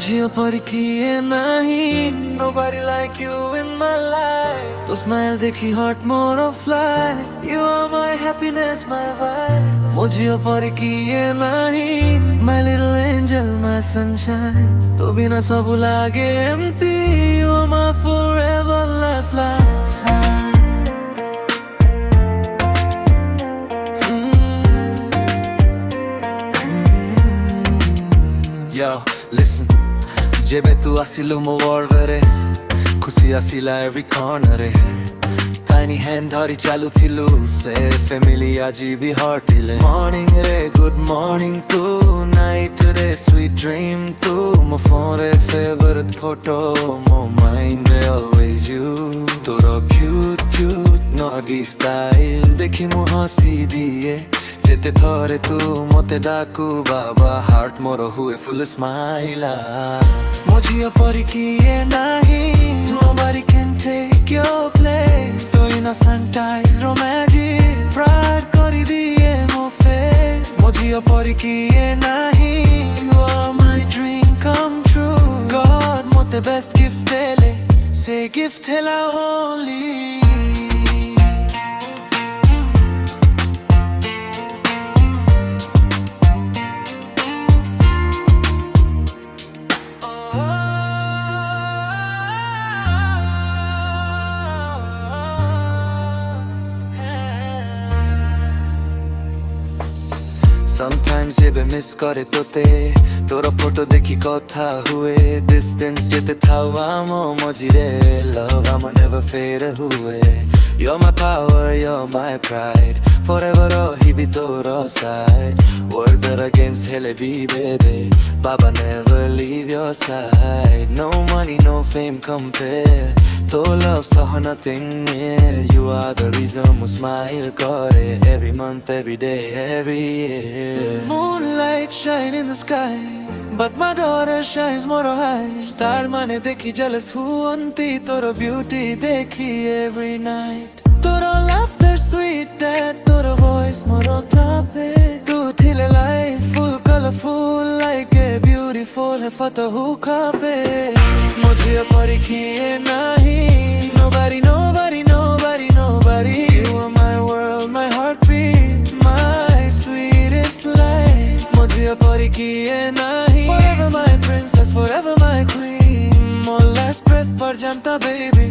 मुझे पर किए नहीं nobody like you in my life तो smile देखी heart more of fly you are my happiness my vibe मुझे पर किए नहीं my little angel my sunshine तो बिना सब लागे empty you are my forever lifeline Yo, listen जेबे तू आसिलु मो world रे खुशी आसिला every corner रे tiny hand धरी चालू थिलु से family आजी भी heartile morning रे good morning to night रे sweet dream to my phone रे favorite photo my mind रे always you तोरो cute cute naughty style देखी मु हंसी दिए जेते थोरे तू मते डाकू बाबा हार्ट मोर हुए फुल स्माइल मुझे पर किए नहीं nobody can take your place तू innocent eyes romantic pride करी दिए मोफे मुझे पर किए नहीं you are my dream come true God मते best gift ले say gift la only Sometimes जेबे miss करे तोते तोरा फोटो देखी कथा हुए distance जेते थावा मो मजिरे love I'ma never fade away You're my power, you're my pride Forever रही भी तोरा side Word that against hele be baby Baba never leave your side No money, no fame compare तो love saw nothing near You are the reason I smile करे Every month, every day, every year Moonlight shine in the sky But my daughter shines more high Star mane dekhi jealous huanti Toro beauty dekhi every night Toro laughter sweet that Toro voice more trape Tu thile life full colorful Like a beautiful hai fatahu cafe मुझे पर किए नहीं nobody nobody nobody nobody you are my world my heartbeat my sweetest life मुझे पर किए नहीं forever my princess forever my queen more last breath पर जानता baby